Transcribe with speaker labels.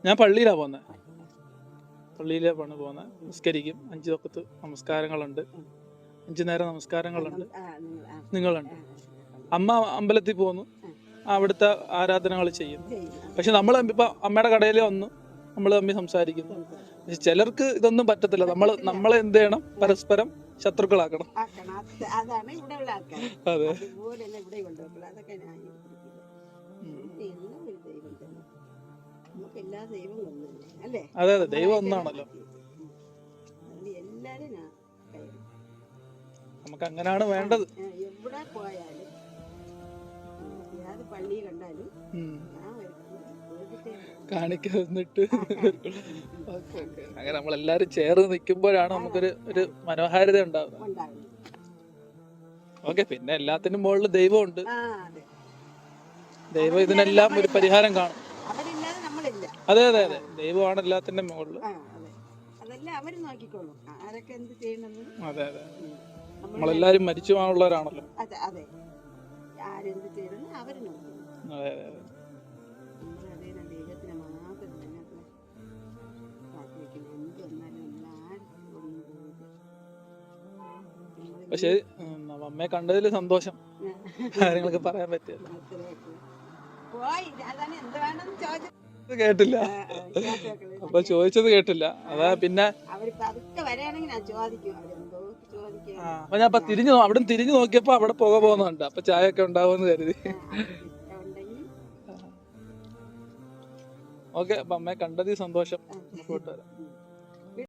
Speaker 1: ഞാൻ പള്ളിയിലാണ് പോകുന്നത്. പള്ളിയിലാണ് പോകുന്നത്. നിസ്കരിക്കും. 5 വക്ത് നമസ്കാരങ്ങളുണ്ട്. 5 നേരം നമസ്കാരങ്ങളുണ്ട്. നിങ്ങളുണ്ട്. അമ്മ അമ്പലത്തിൽ പോകുന്നു. അവിടുത്തെ ആരാധനകൾ ചെയ്യുന്നു. പക്ഷെ നമ്മൾ ഇപ്പം അമ്മയുടെ കടയിൽ വന്നു നമ്മൾ തമ്മിൽ സംസാരിക്കുന്നു. പക്ഷെ ചിലർക്ക് ഇതൊന്നും പറ്റത്തില്ല. നമ്മളെ എന്ത് ചെയ്യണം? പരസ്പരം ശത്രുക്കളാക്കണം. അതെ അതെ അതെ, ദൈവം ഒന്നാണല്ലോ. നമുക്ക് അങ്ങനെയാണ് വേണ്ടത്.
Speaker 2: എവിടെ പോയാലും പള്ളി കണ്ടാലും
Speaker 1: കാണിക്കാന്നിട്ട് അങ്ങനെ നമ്മളെല്ലാരും ചേർന്ന് നിൽക്കുമ്പോഴാണ് നമുക്കൊരു മനോഹാരിത ഉണ്ടാവുന്നത്. ഓക്കെ, പിന്നെ എല്ലാത്തിനും മുകളിൽ ദൈവമുണ്ട്. ദൈവം ഇതിനെല്ലാം ഒരു പരിഹാരം കാണും. അതെ അതെ അതെ, ദൈവമാണ് എല്ലാത്തിന്റെ മുകളിൽ. അതെ അതെ, നമ്മളെല്ലാരും മരിച്ചു പോകാനുള്ളവരാണല്ലോ. അതെ അതെ അതെ പക്ഷെ അമ്മയെ കണ്ടതിൽ സന്തോഷം. കാര്യങ്ങളൊക്കെ പറയാൻ പറ്റിയല്ലോ. കേട്ടില്ല, അപ്പൊ ചോദിച്ചത് കേട്ടില്ല. അതാ പിന്നെ അപ്പൊ ഞാൻ അവിടെ തിരിഞ്ഞു നോക്കിയപ്പോ അവിടെ പുക പോകുന്നുണ്ട്. അപ്പൊ ചായ ഒക്കെ ഉണ്ടാവുമെന്ന് കരുതി. ഓക്കെ, അപ്പൊ അമ്മയെ കണ്ടതിൽ സന്തോഷം. വരാം.